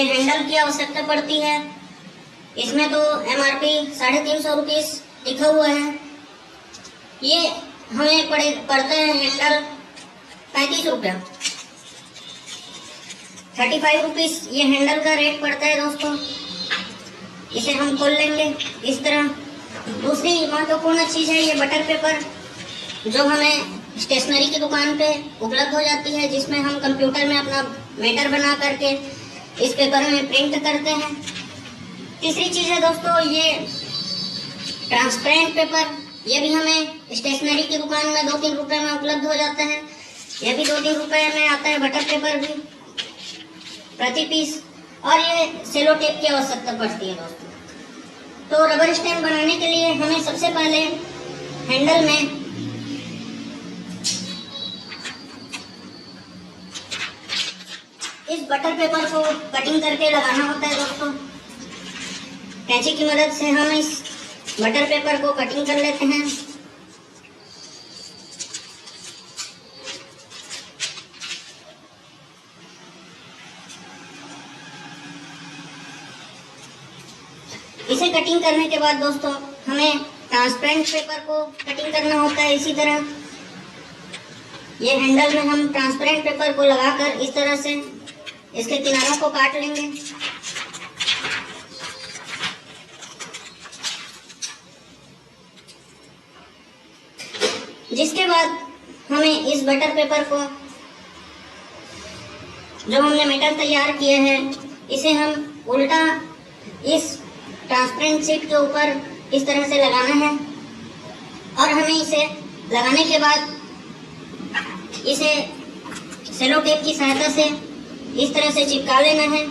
Handle की आवश्यकता पड़ती है। इसमें तो MRP 350 रुपीज़ लिखा हुआ है। ये हमें पड़ता है हैंडल 35 रुपया, 35 रुपीज़ ये हैंडल का रेट पड़ता है दोस्तों। इसे हम खोल लेंगे इस तरह। दूसरी महत्वपूर्ण चीज़ है ये बटर पेपर, जो हमें स्टेशनरी की दुकान पे उपलब्ध हो जाती है, जिसमें हम कंप्यूटर में अपना मैटर बना करके इस पेपर में प्रिंट करते हैं। तीसरी चीज़ है दोस्तों ये ट्रांसपेरेंट पेपर। ये भी हमें स्टेशनरी की दुकान में 2-3 रुपए में उपलब्ध हो जाता है। ये भी 2-3 रुपए में आता है बटर पेपर भी प्रति पीस। और ये सेलो टेप की आवश्यकता पड़ती है दोस्तों। तो रबर स्टैम्प बनाने के लिए हमें सबसे पहले हैंडल में इस बटर पेपर को कटिंग करके लगाना होता है दोस्तों। कैंची की मदद से हम इस बटर पेपर को कटिंग कर लेते हैं। इसे कटिंग करने के बाद दोस्तों हमें ट्रांसपेरेंट पेपर को कटिंग करना होता है। इसी तरह ये हैंडल में हम ट्रांसपेरेंट पेपर को लगाकर इस तरह से इसके किनारों को काट लेंगे। जिसके बाद हमें इस बटर पेपर को, जो हमने मेटल तैयार किया है, इसे हम उल्टा इस ट्रांसपेरेंट शीट के ऊपर इस तरह से लगाना है। और हमें इसे लगाने के बाद इसे सेलो टेप की सहायता से इस तरह से चिपका लेना है।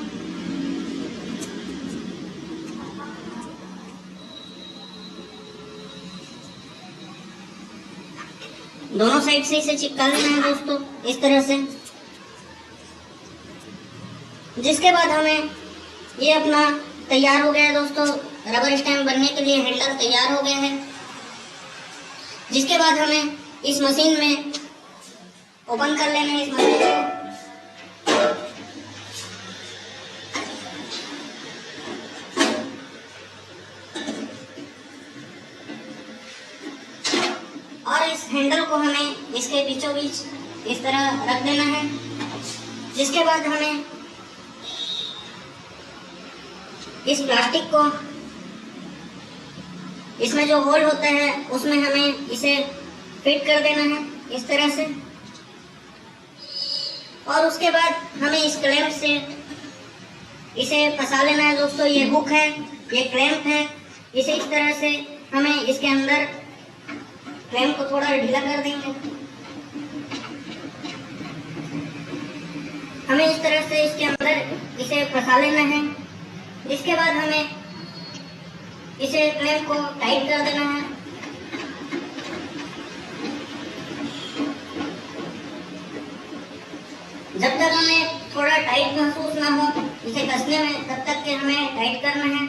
दोनों साइड से इसे चिपका लेना है दोस्तों इस तरह से। जिसके बाद हमें ये अपना तैयार हो गया है दोस्तों, रबर स्टैम्प बनने के लिए हैंडल तैयार हो गया है। जिसके बाद हमें इस मशीन में ओपन कर लेना है इस मशीन को। और इस हैंडल को हमें इसके बीचों बीच इस तरह रख देना है। जिसके बाद हमें इस प्लास्टिक को, इसमें जो होल होता है उसमें हमें इसे फिट कर देना है इस तरह से। और उसके बाद हमें इस क्लैंप से इसे फंसा लेना है दोस्तों। ये हुक है, ये क्लैंप है। इसे इस तरह से हमें इसके अंदर क्लैंप को थोड़ा ढीला कर देंगे। हमें इस तरह से इसके अंदर इसे फंसा लेना है। इसके बाद हमें इसे क्लैंप को टाइट कर देना है। जब तक हमें थोड़ा टाइट महसूस ना हो इसे कसने में, तब तक के हमें टाइट करना है।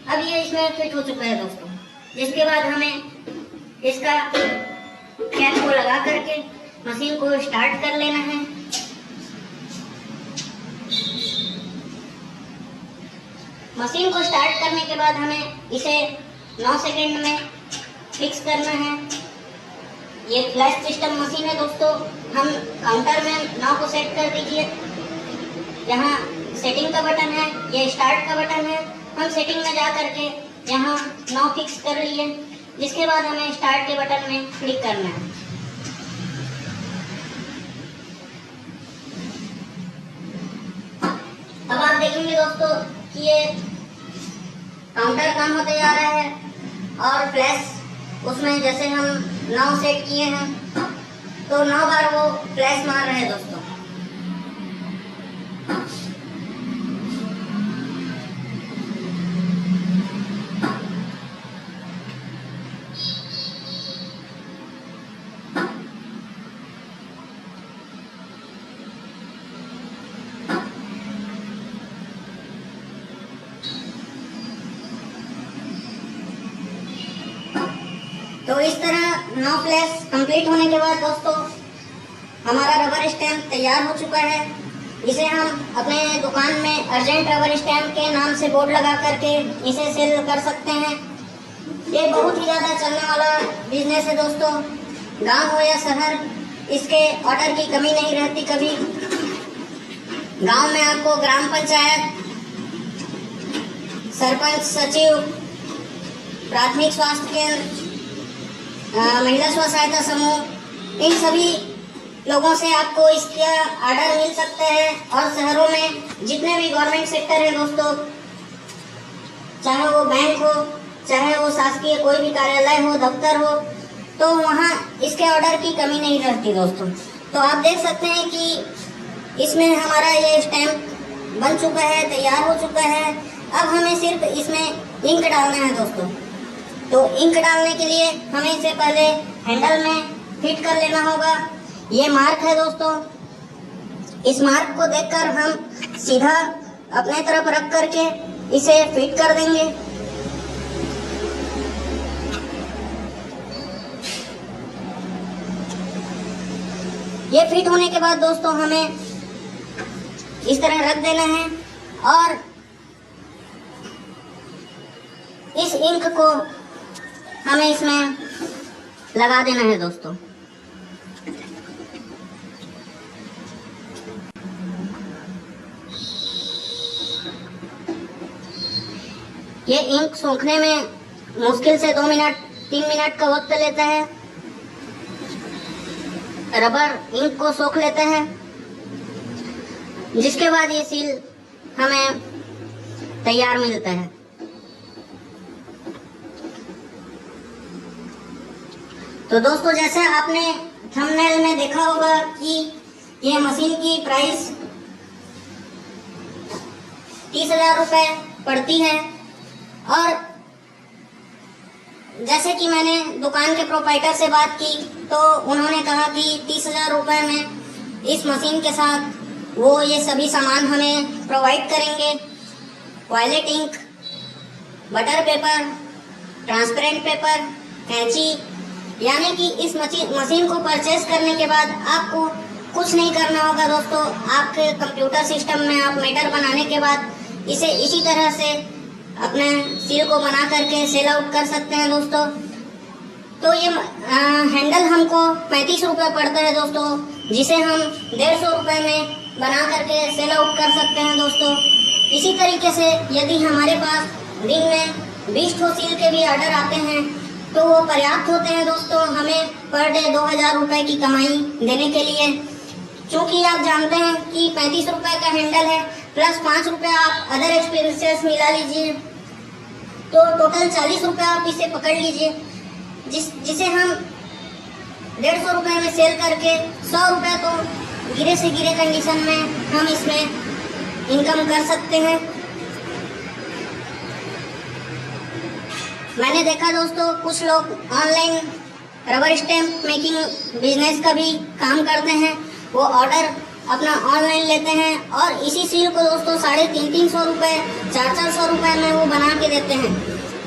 अब ये इसमें फिट हो चुका है दोस्तों। जिसके बाद हमें इसका कैप को लगा करके मशीन को स्टार्ट कर लेना है। मशीन को स्टार्ट करने के बाद हमें इसे 9 सेकंड में फिक्स करना है। ये फ्लैश सिस्टम मशीन है दोस्तों। हम काउंटर में 9 को सेट कर दीजिए। यहाँ सेटिंग का बटन है, ये स्टार्ट का बटन है। हम सेटिंग में जा करके यहाँ 9 फिक्स कर लिए। जिसके बाद हमें स्टार्ट के बटन में क्लिक करना है। अब आप देखेंगे दोस्तों कि ये काउंटर काम होते जा रहा है और फ्लैश उसमें जैसे हम 9 सेट किए हैं तो 9 बार वो फ्लैश मार रहे हैं दोस्तों। तो इस तरह 9 फ्लैश कंप्लीट होने के बाद दोस्तों हमारा रबर स्टैम्प तैयार हो चुका है। इसे हम अपने दुकान में अर्जेंट रबर स्टैम्प के नाम से बोर्ड लगा करके इसे सेल कर सकते हैं। ये बहुत ही ज़्यादा चलने वाला बिजनेस है दोस्तों। गांव हो या शहर, इसके ऑर्डर की कमी नहीं रहती कभी। गांव में आपको ग्राम पंचायत, सरपंच, सचिव, प्राथमिक स्वास्थ्य केंद्र, महिला स्व सहायता समूह, इन सभी लोगों से आपको इसका ऑर्डर मिल सकता है। और शहरों में जितने भी गवर्नमेंट सेक्टर है दोस्तों, चाहे वो बैंक हो, चाहे वो शासकीय कोई भी कार्यालय हो, दफ्तर हो, तो वहाँ इसके ऑर्डर की कमी नहीं रहती दोस्तों। तो आप देख सकते हैं कि इसमें हमारा ये स्टैम्प बन चुका है, तैयार हो चुका है। अब हमें सिर्फ इसमें इंक डालना है दोस्तों। तो इंक डालने के लिए हमें इसे पहले हैंडल में फिट कर लेना होगा। ये मार्क है दोस्तों। इस मार्क को देखकर हम सीधा अपने तरफ रख करके इसे फिट कर देंगे। ये फिट होने के बाद दोस्तों हमें इस तरह रख देना है और इस इंक को हमें इसमें लगा देना है दोस्तों। ये इंक सूखने में मुश्किल से 2 मिनट 3 मिनट का वक्त लेता है। रबर इंक को सोख लेता है, जिसके बाद ये सील हमें तैयार मिलता है। तो दोस्तों, जैसे आपने थंबनेल में देखा होगा कि ये मशीन की प्राइस 30,000 रुपये पड़ती है। और जैसे कि मैंने दुकान के प्रोप्राइटर से बात की तो उन्होंने कहा कि 30,000 रुपये में इस मशीन के साथ वो ये सभी सामान हमें प्रोवाइड करेंगे। Violet ink, butter paper, transparent paper, कैंची, यानी कि इस मशीन को परचेस करने के बाद आपको कुछ नहीं करना होगा दोस्तों। आपके कंप्यूटर सिस्टम में आप मीटर बनाने के बाद इसे इसी तरह से अपने सील को बना करके सेल आउट कर सकते हैं दोस्तों। तो ये हैंडल हमको 35 रुपये पड़ता है दोस्तों, जिसे हम 150 रुपये में बना करके सेल आउट कर सकते हैं दोस्तों। इसी तरीके से यदि हमारे पास दिन में 20 ठो सील के भी ऑर्डर आते हैं तो वो पर्याप्त होते हैं दोस्तों हमें पर डे 2,000 रुपये की कमाई देने के लिए। क्योंकि आप जानते हैं कि 35 रुपये का हैंडल है, प्लस 5 रुपये आप अदर एक्सपेंसेस मिला लीजिए, तो टोटल 40 रुपये आप इसे पकड़ लीजिए, जिसे हम 150 रुपये में सेल करके 100 रुपये तो गिरे से गिरे कंडीशन में हम इसमें इनकम कर सकते हैं। मैंने देखा दोस्तों, कुछ लोग online rubber stamp making business का भी काम करते हैं। वो ऑर्डर अपना ऑनलाइन लेते हैं और इसी सील को दोस्तों 350 रुपये 400 रुपये में वो बना के देते हैं।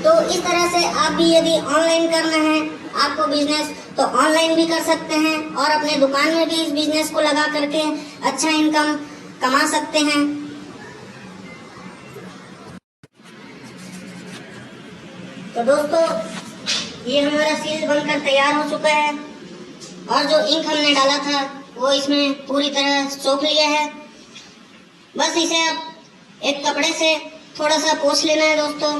तो इस तरह से आप भी यदि ऑनलाइन करना है आपको बिजनेस, तो ऑनलाइन भी कर सकते हैं और अपने दुकान में भी इस बिजनेस को लगा करके अच्छा इनकम कमा सकते हैं। तो दोस्तों, ये हमारा सील बनकर तैयार हो चुका है और जो इंक हमने डाला था वो इसमें पूरी तरह सोख लिया है। बस इसे अब एक कपड़े से थोड़ा सा पोंछ लेना है दोस्तों।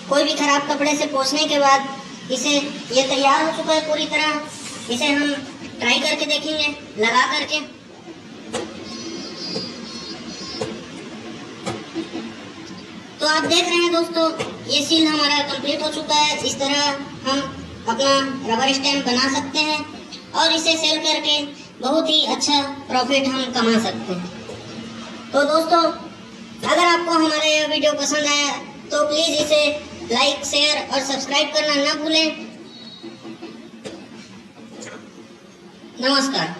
कोई भी खराब कपड़े से पोंछने के बाद इसे ये तैयार हो चुका है पूरी तरह। इसे हम ट्राई करके देखेंगे लगा करके। तो आप देख रहे हैं दोस्तों, ये सील हमारा कंप्लीट हो चुका है। इस तरह हम अपना रबर स्टैम्प बना सकते हैं और इसे सेल करके बहुत ही अच्छा प्रॉफिट हम कमा सकते हैं। तो दोस्तों, अगर आपको हमारा यह वीडियो पसंद आया तो प्लीज़ इसे लाइक, शेयर और सब्सक्राइब करना ना भूलें। नमस्कार।